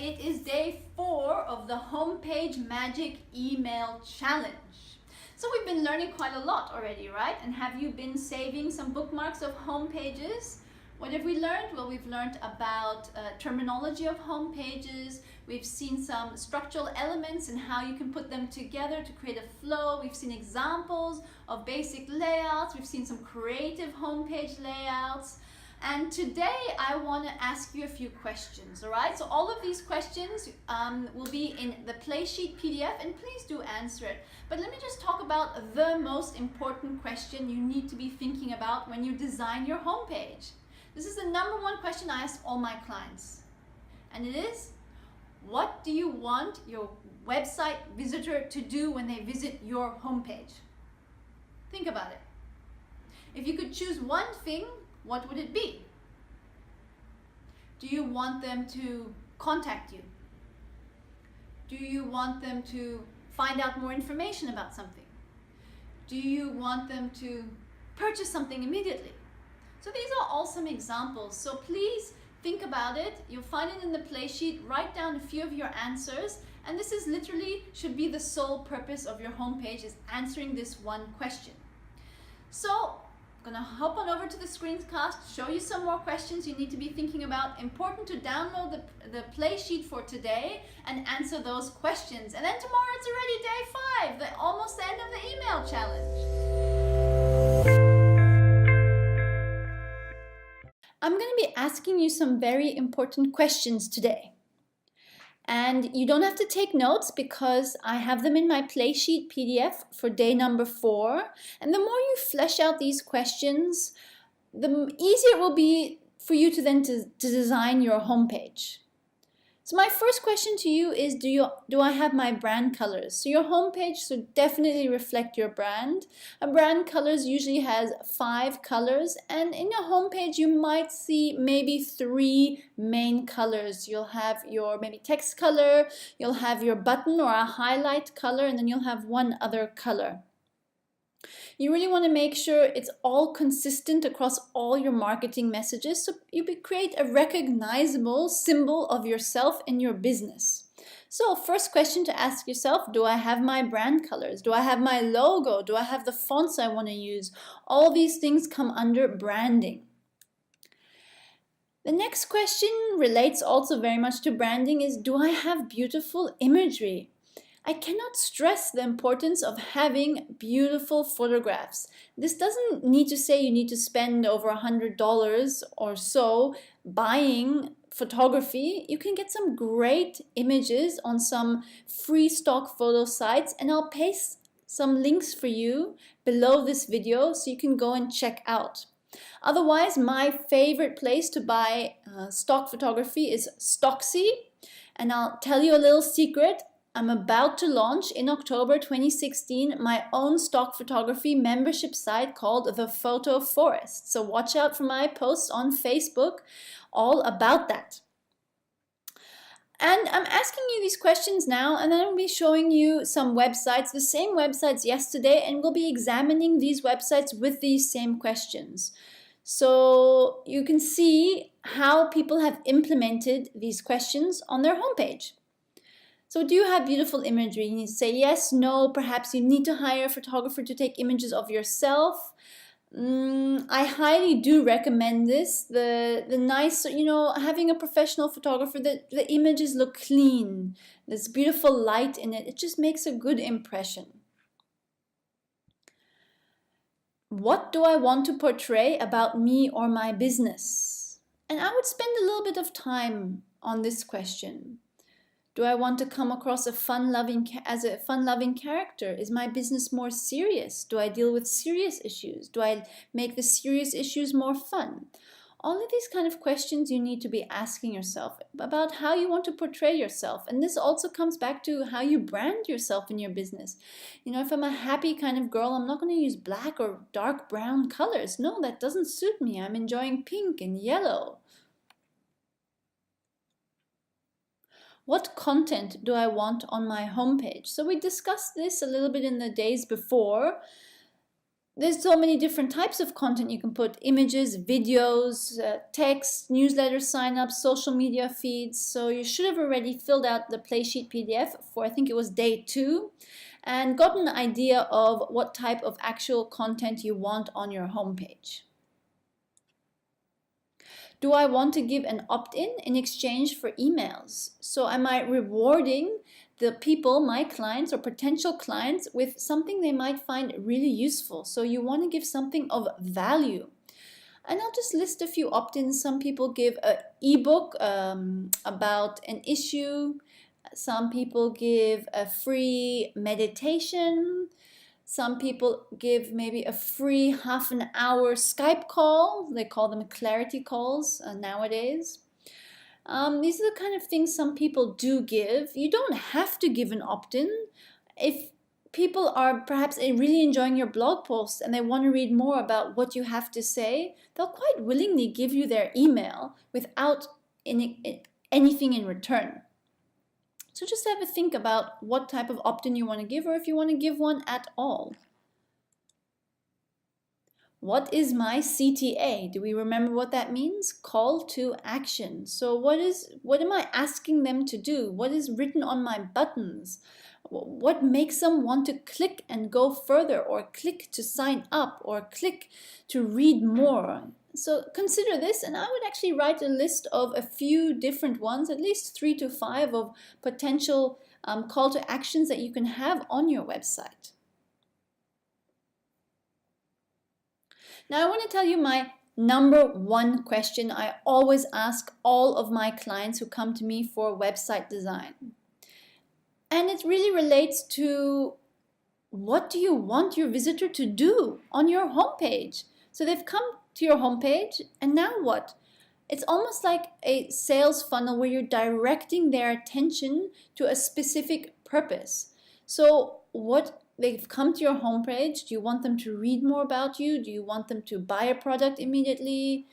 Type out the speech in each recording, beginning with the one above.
it is day 4 of the Homepage Magic Email Challenge. So we've been learning quite a lot already, right? And have you been saving some bookmarks of home pages? What have we learned? Well, we've learned about terminology of home pages. We've seen some structural elements and how you can put them together to create a flow. We've seen examples of basic layouts. We've seen some creative homepage layouts. And today I want to ask you a few questions, all right? So all of these questions will be in the Playsheet PDF, and please do answer it. But let me just talk about the most important question you need to be thinking about when you design your homepage. This is the #1 question I ask all my clients. And it is, what do you want your website visitor to do when they visit your homepage? Think about it. If you could choose one thing, what would it be? Do you want them to contact you? Do you want them to find out more information about something? Do you want them to purchase something immediately? So these are all some examples. So please think about it. You'll find it in the play sheet. Write down a few of your answers. And this is literally should be the sole purpose of your homepage, is answering this one question. So I'm gonna hop on over to the screencast, show you some more questions you need to be thinking about. Important to download the play sheet for today and answer those questions. And then tomorrow it's already day 5, almost the end of the email challenge. I'm gonna be asking you some very important questions today. And you don't have to take notes because I have them in my Playsheet PDF for day number 4. And the more you flesh out these questions, the easier it will be for you to then to design your homepage. So my first question to you is, do I have my brand colors? So your homepage should definitely reflect your brand. A brand colors usually has 5 colors, and in your homepage you might see maybe 3 main colors. You'll have your maybe text color, you'll have your button or a highlight color, and then you'll have one other color. You really want to make sure it's all consistent across all your marketing messages, so you create a recognizable symbol of yourself and your business. So first question to ask yourself, do I have my brand colors? Do I have my logo? Do I have the fonts I want to use? All these things come under branding. The next question relates also very much to branding is, do I have beautiful imagery? I cannot stress the importance of having beautiful photographs. This doesn't need to say you need to spend over $100 or so buying photography. You can get some great images on some free stock photo sites, and I'll paste some links for you below this video so you can go and check out. Otherwise, my favorite place to buy stock photography is Stocksy, and I'll tell you a little secret. I'm about to launch in October 2016 my own stock photography membership site called The Photo Forest. So watch out for my posts on Facebook all about that. And I'm asking you these questions now, and then I'll be showing you some websites, the same websites yesterday, and we'll be examining these websites with these same questions. So you can see how people have implemented these questions on their homepage. So do you have beautiful imagery? You need to say yes, no, perhaps you need to hire a photographer to take images of yourself. I highly do recommend this. The nice, having a professional photographer, the images look clean. There's beautiful light in it. It just makes a good impression. What do I want to portray about me or my business? And I would spend a little bit of time on this question. Do I want to come across as a fun-loving character? Is my business more serious? Do I deal with serious issues? Do I make the serious issues more fun? All of these kind of questions you need to be asking yourself about how you want to portray yourself. And this also comes back to how you brand yourself in your business. If I'm a happy kind of girl, I'm not going to use black or dark brown colors. No, that doesn't suit me. I'm enjoying pink and yellow. What content do I want on my homepage? So we discussed this a little bit in the days before. There's so many different types of content you can put: images, videos, text, newsletter signups, social media feeds. So you should have already filled out the Playsheet PDF for, I think it was day 2, and gotten an idea of what type of actual content you want on your homepage. Do I want to give an opt-in in exchange for emails? So am I rewarding the people, my clients or potential clients, with something they might find really useful? So you want to give something of value. And I'll just list a few opt-ins. Some people give an ebook about an issue. Some people give a free meditation. Some people give maybe a free half-an-hour Skype call. They call them clarity calls nowadays. These are the kind of things some people do give. You don't have to give an opt-in. If people are perhaps really enjoying your blog post and they want to read more about what you have to say, they'll quite willingly give you their email without anything in return. So just have a think about what type of opt-in you want to give, or if you want to give one at all. What is my CTA? Do we remember what that means? Call to action. So what am I asking them to do? What is written on my buttons? What makes them want to click and go further, or click to sign up, or click to read more? So consider this, and I would actually write a list of a few different ones, at least 3 to 5 of potential call to actions that you can have on your website. Now I want to tell you my number 1 question I always ask all of my clients who come to me for website design. And it really relates to, what do you want your visitor to do on your homepage? So they've come to your homepage, and now what? It's almost like a sales funnel where you're directing their attention to a specific purpose. So they've come to your homepage. Do you want them to read more about you? Do you want them to buy a product immediately?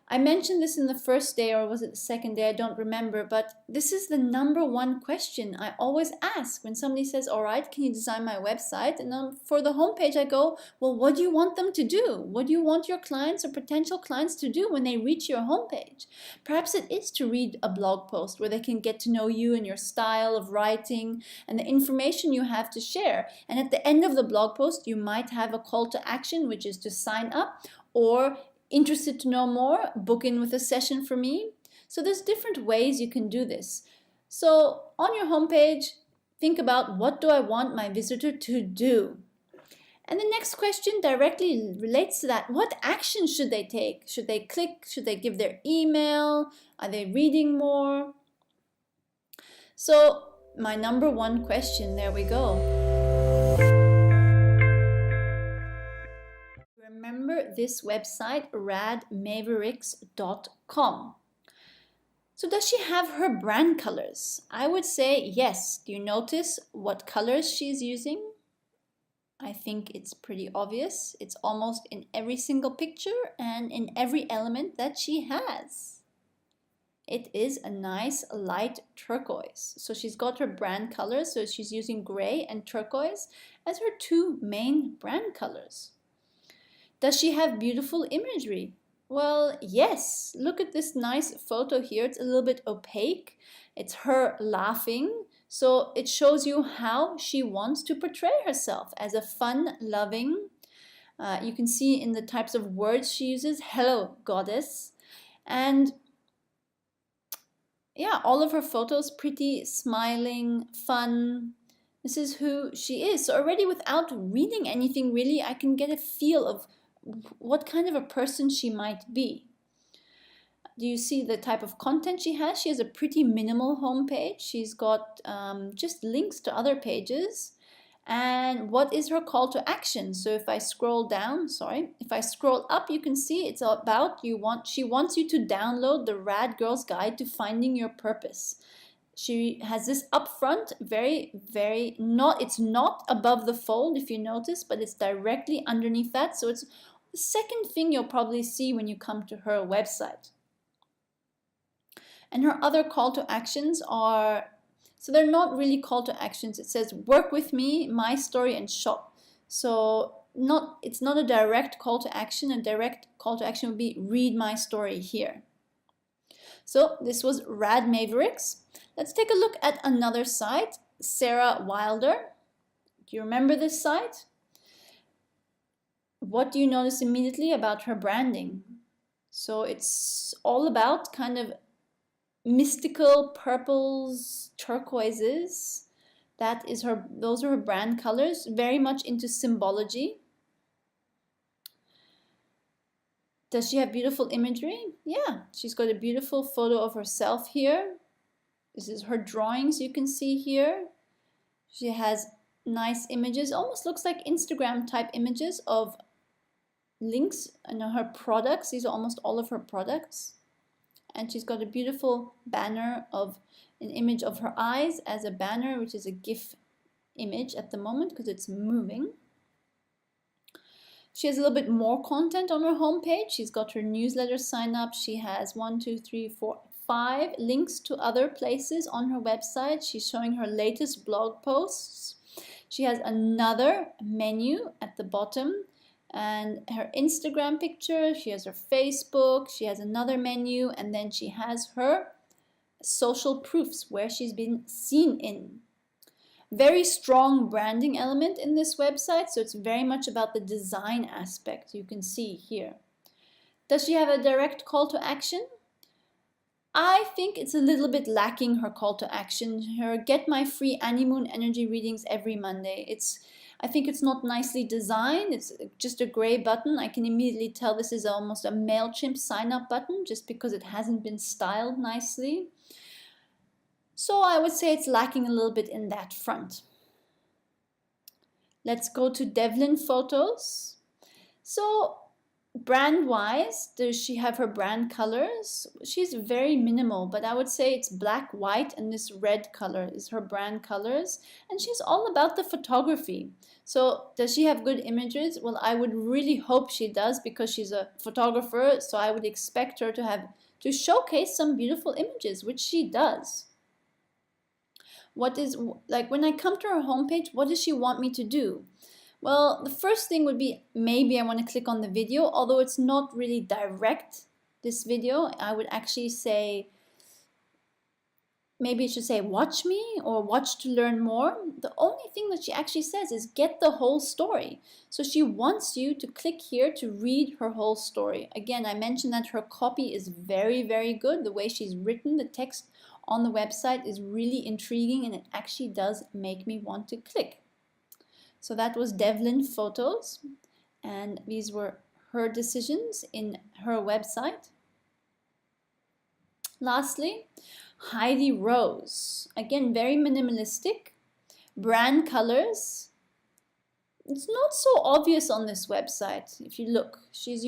I mentioned this in the first day, or was it the second day? I don't remember, but this is the number 1 question I always ask when somebody says, all right, can you design my website? And for the homepage, I go, well, what do you want them to do? What do you want your clients or potential clients to do when they reach your homepage? Perhaps it is to read a blog post where they can get to know you and your style of writing and the information you have to share. And at the end of the blog post, you might have a call to action, which is to sign up, or interested to know more, book in with a session for me. So there's different ways you can do this. So on your homepage, think about, what do I want my visitor to do? And the next question directly relates to that. What action should they take? Should they click? Should they give their email? Are they reading more? So my number 1 question, there we go. Remember this website, radmavericks.com. So does she have her brand colors? I would say yes. Do you notice what colors she's using? I think it's pretty obvious. It's almost in every single picture and in every element that she has. It is a nice light turquoise. So she's got her brand colors. So she's using gray and turquoise as her 2 main brand colors. Does she have beautiful imagery? Well, yes. Look at this nice photo here. It's a little bit opaque. It's her laughing. So it shows you how she wants to portray herself as a fun, loving. You can see in the types of words she uses, hello, goddess. And yeah, all of her photos pretty, smiling, fun. This is who she is. So already without reading anything really, I can get a feel of what kind of a person she might be. Do you see the type of content she has? She has a pretty minimal homepage. She's got just links to other pages. And what is her call to action? So if I scroll down, if I scroll up, you can see it's about she wants you to download the Rad Girl's Guide to Finding Your Purpose. She has this up front, it's not above the fold if you notice, but it's directly underneath that. So it's the second thing you'll probably see when you come to her website. And her other call to actions are, so they're not really call to actions. It says, work with me, my story, and shop. So it's not a direct call to action. A direct call to action would be read my story here. So this was Rad Mavericks. Let's take a look at another site, Sarah Wilder. Do you remember this site? What do you notice immediately about her branding? So it's all about kind of mystical purples, turquoises. Those are her brand colors, very much into symbology. Does she have beautiful imagery? Yeah, she's got a beautiful photo of herself here. This is her drawings you can see here. She has nice images, almost looks like Instagram type images of links and her products. These are almost all of her products. And she's got a beautiful banner of an image of her eyes as a banner, which is a GIF image at the moment because it's moving. She has a little bit more content on her homepage. She's got her newsletter sign up. She has 1, 2, 3, 4, 5 links to other places on her website. She's showing her latest blog posts. She has another menu at the bottom and her Instagram picture. She has her Facebook. She has another menu, and then she has her social proofs where she's been seen in. Very strong branding element in this website, so it's very much about the design aspect you can see here. Does she have a direct call to action? I think it's a little bit lacking, her call to action. Her get my free Animoon energy readings every Monday. I think it's not nicely designed. It's just a gray button. I can immediately tell this is almost a MailChimp sign up button just because it hasn't been styled nicely. So I would say it's lacking a little bit in that front. Let's go to Devlin Photos. So brand-wise, does she have her brand colors? She's very minimal, but I would say it's black, white, and this red color is her brand colors. And she's all about the photography. So does she have good images? Well, I would really hope she does because she's a photographer. So I would expect her to showcase some beautiful images, which she does. When I come to her homepage, what does she want me to do? Well, the first thing would be maybe I want to click on the video, although it's not really direct, this video. I would actually say, maybe it should say watch me or watch to learn more. The only thing that she actually says is get the whole story. So she wants you to click here to read her whole story. Again, I mentioned that her copy is very, very good. The way she's written the text on the website is really intriguing, and it actually does make me want to click. So that was Devlin Photos, and these were her decisions in her website. Lastly, Heidi Rose. Again, very minimalistic. Brand colors. It's not so obvious on this website. If you look, she's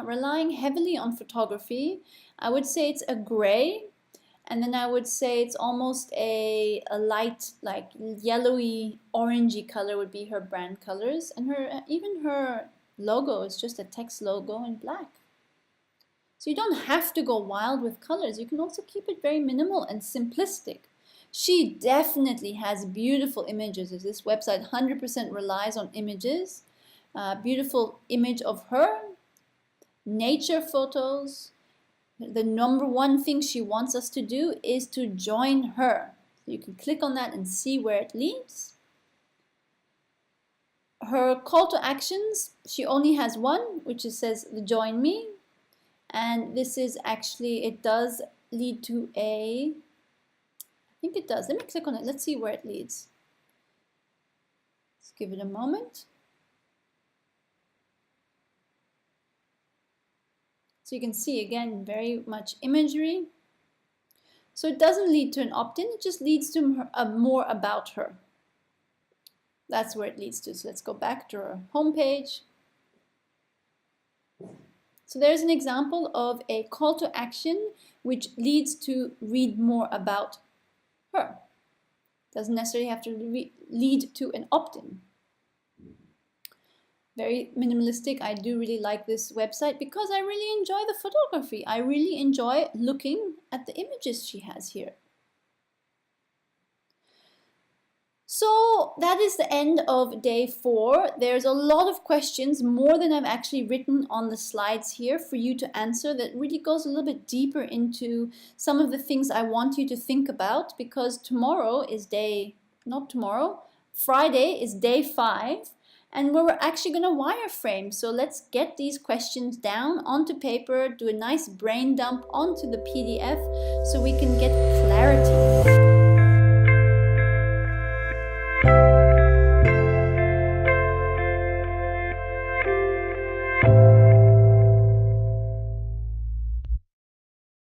relying heavily on photography. I would say it's a gray. And then I would say it's almost a light, like yellowy, orangey color would be her brand colors. And even her logo is just a text logo in black. So you don't have to go wild with colors. You can also keep it very minimal and simplistic. She definitely has beautiful images. This website 100% relies on images. Beautiful image of her, nature photos. The number one thing she wants us to do is to join her. So you can click on that and see where it leads. Her call to actions, she only has one, which says join me. And this is actually, it does lead to I think it does. Let me click on it. Let's see where it leads. Let's give it a moment. So you can see again, very much imagery. So it doesn't lead to an opt-in, it just leads to more about her. That's where it leads to. So let's go back to her homepage. So there's an example of a call to action which leads to read more about her. Doesn't necessarily have to lead to an opt-in. Very minimalistic. I do really like this website because I really enjoy the photography. I really enjoy looking at the images she has here. So that is the end of day 4. There's a lot of questions, more than I've actually written on the slides here for you to answer, that really goes a little bit deeper into some of the things I want you to think about, because tomorrow is Friday is day 5, and we're actually going to wireframe. So let's get these questions down onto paper, do a nice brain dump onto the PDF so we can get clarity.